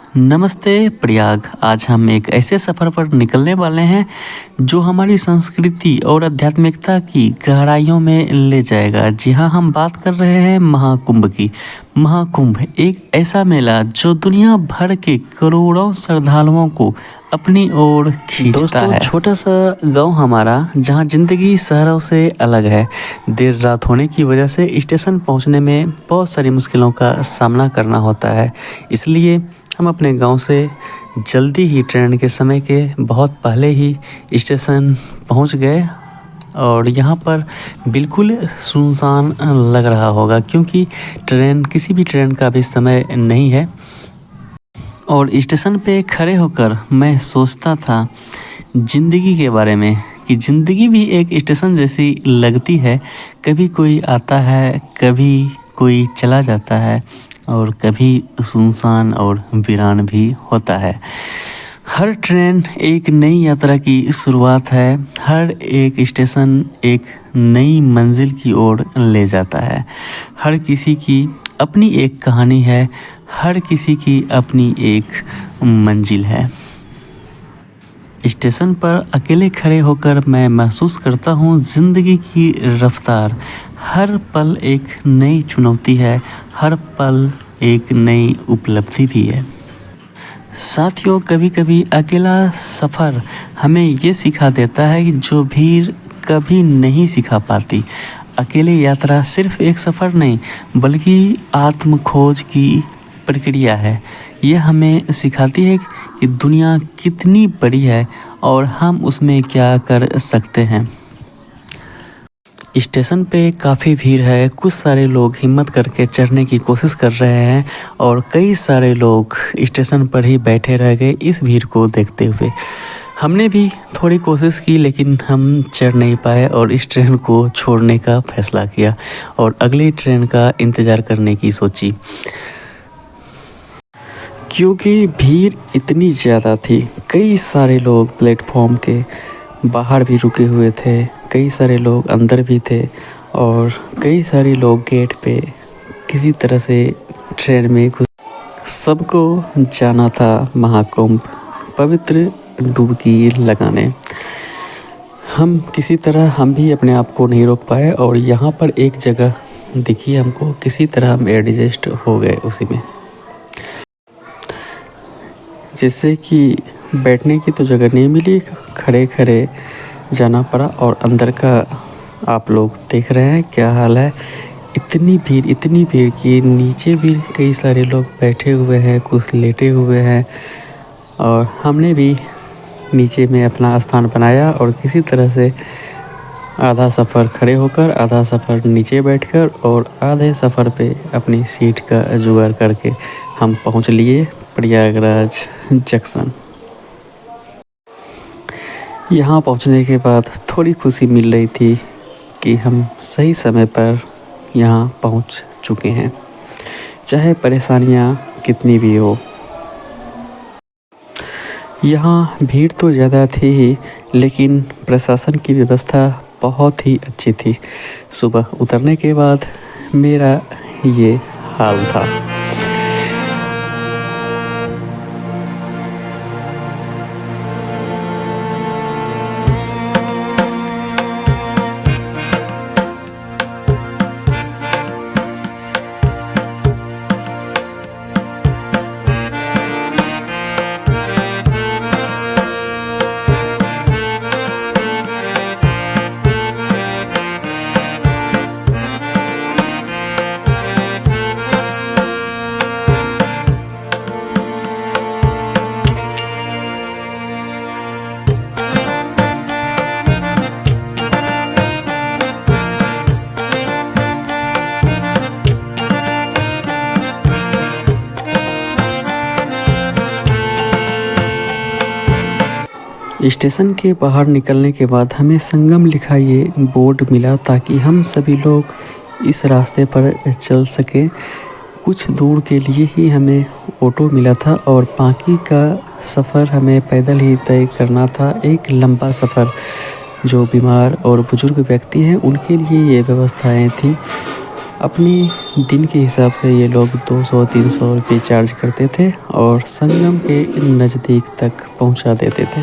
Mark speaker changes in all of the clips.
Speaker 1: नमस्ते प्रयाग। आज हम एक ऐसे सफ़र पर निकलने वाले हैं जो हमारी संस्कृति और आध्यात्मिकता की गहराइयों में ले जाएगा। जी हाँ, हम बात कर रहे हैं महाकुंभ की। महाकुंभ एक ऐसा मेला जो दुनिया भर के करोड़ों श्रद्धालुओं को अपनी ओर खींचता है। छोटा सा गांव हमारा, जहां जिंदगी शहरों से अलग है। देर रात होने की वजह से स्टेशन पहुंचने में बहुत सारी मुश्किलों का सामना करना होता है। इसलिए हम अपने गांव से जल्दी ही ट्रेन के समय के बहुत पहले ही स्टेशन पहुंच गए और यहाँ पर बिल्कुल सुनसान लग रहा होगा, क्योंकि किसी भी ट्रेन का भी समय नहीं है। और स्टेशन पे खड़े होकर मैं सोचता था ज़िंदगी के बारे में कि ज़िंदगी भी एक स्टेशन जैसी लगती है। कभी कोई आता है, कभी कोई चला जाता है और कभी सुनसान और वीरान भी होता है। हर ट्रेन एक नई यात्रा की शुरुआत है। हर एक स्टेशन एक नई मंजिल की ओर ले जाता है। हर किसी की अपनी एक कहानी है, हर किसी की अपनी एक मंजिल है। स्टेशन पर अकेले खड़े होकर मैं महसूस करता हूँ ज़िंदगी की रफ्तार। हर पल एक नई चुनौती है, हर पल एक नई उपलब्धि भी है। साथियों, कभी कभी अकेला सफ़र हमें ये सिखा देता है कि जो भीड़ कभी नहीं सिखा पाती। अकेले यात्रा सिर्फ एक सफ़र नहीं, बल्कि आत्म खोज की प्रक्रिया है। यह हमें सिखाती है कि दुनिया कितनी बड़ी है और हम उसमें क्या कर सकते हैं। स्टेशन पे काफ़ी भीड़ है। कुछ सारे लोग हिम्मत करके चढ़ने की कोशिश कर रहे हैं और कई सारे लोग स्टेशन पर ही बैठे रह गए इस भीड़ को देखते हुए। हमने भी थोड़ी कोशिश की, लेकिन हम चढ़ नहीं पाए और इस ट्रेन को छोड़ने का फैसला किया और अगली ट्रेन का इंतज़ार करने की सोची, क्योंकि भीड़ इतनी ज़्यादा थी। कई सारे लोग प्लेटफॉर्म के बाहर भी रुके हुए थे, कई सारे लोग अंदर भी थे और कई सारे लोग गेट पे किसी तरह से ट्रेन में घुस। सबको जाना था महाकुंभ, पवित्र डुबकी लगाने। हम किसी तरह हम भी अपने आप को नहीं रोक पाए और यहाँ पर एक जगह दिखी हमको, किसी तरह हम एडजस्ट हो गए उसी में। जिससे कि बैठने की तो जगह नहीं मिली, खड़े खड़े जाना पड़ा और अंदर का आप लोग देख रहे हैं क्या हाल है। इतनी भीड़ कि नीचे भी कई सारे लोग बैठे हुए हैं, कुछ लेटे हुए हैं और हमने भी नीचे में अपना स्थान बनाया और किसी तरह से आधा सफ़र खड़े होकर, आधा सफ़र नीचे बैठकर और आधे सफ़र पे अपनी सीट का जुगाड़ करके हम पहुंच लिए प्रयागराज जंक्शन। यहाँ पहुँचने के बाद थोड़ी खुशी मिल रही थी कि हम सही समय पर यहाँ पहुँच चुके हैं, चाहे परेशानियाँ कितनी भी हो। यहाँ भीड़ तो ज़्यादा थी ही, लेकिन प्रशासन की व्यवस्था बहुत ही अच्छी थी। सुबह उतरने के बाद मेरा ये हाल था। स्टेशन के बाहर निकलने के बाद हमें संगम लिखा ये बोर्ड मिला, ताकि हम सभी लोग इस रास्ते पर चल सकें। कुछ दूर के लिए ही हमें ऑटो मिला था और बाकी का सफ़र हमें पैदल ही तय करना था। एक लंबा सफ़र, जो बीमार और बुजुर्ग व्यक्ति हैं उनके लिए ये व्यवस्थाएं थी। अपनी दिन के हिसाब से ये लोग 200-300 रुपये चार्ज करते थे और संगम के नज़दीक तक पहुंचा देते थे।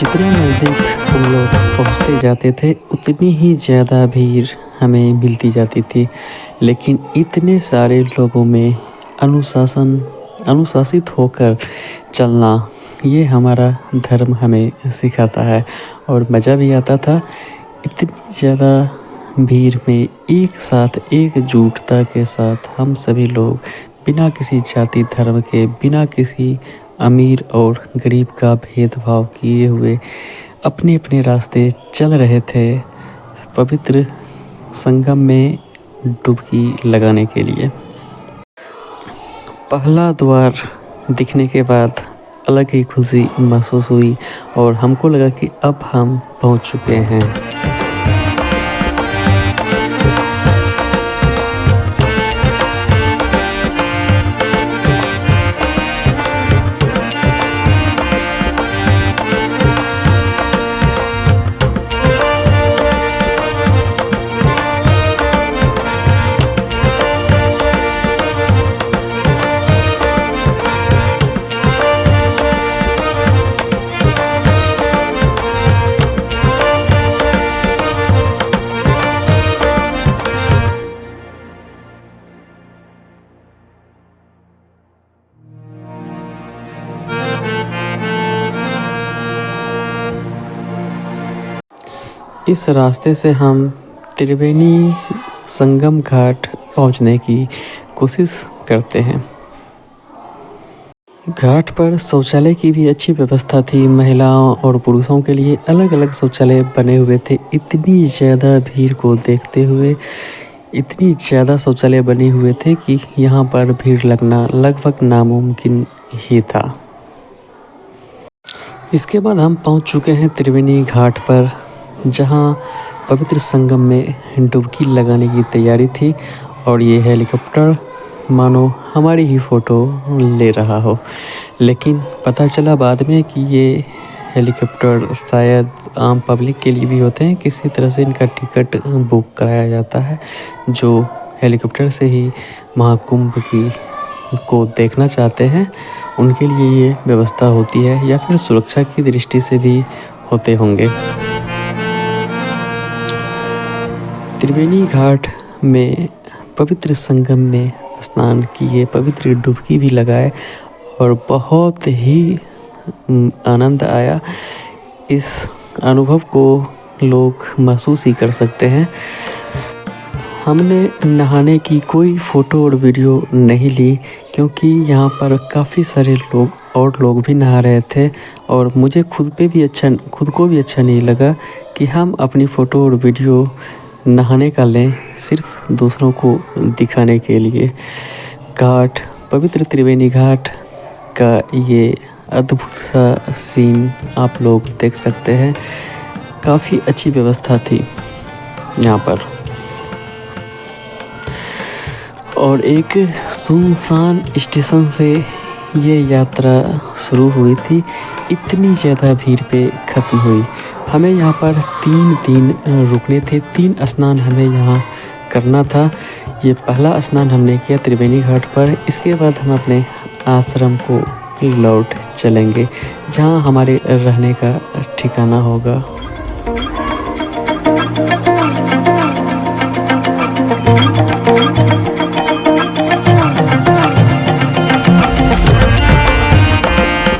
Speaker 1: जितने नज़दीक हम लोग पहुँचते जाते थे उतनी ही ज़्यादा भीड़ हमें मिलती जाती थी, लेकिन इतने सारे लोगों में अनुशासित होकर चलना ये हमारा धर्म हमें सिखाता है और मज़ा भी आता था। इतनी ज़्यादा भीड़ में एक साथ एकजुटता के साथ हम सभी लोग बिना किसी जाति धर्म के, बिना किसी अमीर और गरीब का भेदभाव किए हुए अपने अपने रास्ते चल रहे थे पवित्र संगम में डुबकी लगाने के लिए। पहला द्वार दिखने के बाद अलग ही खुशी महसूस हुई और हमको लगा कि अब हम पहुंच चुके हैं। इस रास्ते से हम त्रिवेणी संगम घाट पहुंचने की कोशिश करते हैं। घाट पर शौचालय की भी अच्छी व्यवस्था थी। महिलाओं और पुरुषों के लिए अलग अलग शौचालय बने हुए थे। इतनी ज़्यादा भीड़ को देखते हुए इतनी ज़्यादा शौचालय बने हुए थे कि यहाँ पर भीड़ लगना लगभग नामुमकिन ही था। इसके बाद हम पहुँच चुके हैं त्रिवेणी घाट पर, जहाँ पवित्र संगम में डुबकी लगाने की तैयारी थी और ये हेलीकॉप्टर मानो हमारी ही फ़ोटो ले रहा हो, लेकिन पता चला बाद में कि ये हेलीकॉप्टर शायद आम पब्लिक के लिए भी होते हैं। किसी तरह से इनका टिकट बुक कराया जाता है। जो हेलीकॉप्टर से ही महाकुंभ को देखना चाहते हैं उनके लिए ये व्यवस्था होती है, या फिर सुरक्षा की दृष्टि से भी होते होंगे। त्रिवेणी घाट में पवित्र संगम में स्नान किए, पवित्र डुबकी भी लगाए और बहुत ही आनंद आया। इस अनुभव को लोग महसूस ही कर सकते हैं। हमने नहाने की कोई फ़ोटो और वीडियो नहीं ली, क्योंकि यहाँ पर काफ़ी सारे लोग भी नहा रहे थे और मुझे खुद को भी अच्छा नहीं लगा कि हम अपनी फ़ोटो और वीडियो नहाने का लें सिर्फ दूसरों को दिखाने के लिए। घाट, पवित्र त्रिवेणी घाट का ये अद्भुत सा सीन आप लोग देख सकते हैं। काफ़ी अच्छी व्यवस्था थी यहाँ पर और एक सुनसान स्टेशन से ये यात्रा शुरू हुई थी। इतनी ज़्यादा भीड़ पे ख़त्म हुई। हमें यहाँ पर 3 दिन रुकने थे। 3 स्नान हमें यहाँ करना था। ये पहला स्नान हमने किया त्रिवेणी घाट पर। इसके बाद हम अपने आश्रम को लौट चलेंगे, जहाँ हमारे रहने का ठिकाना होगा।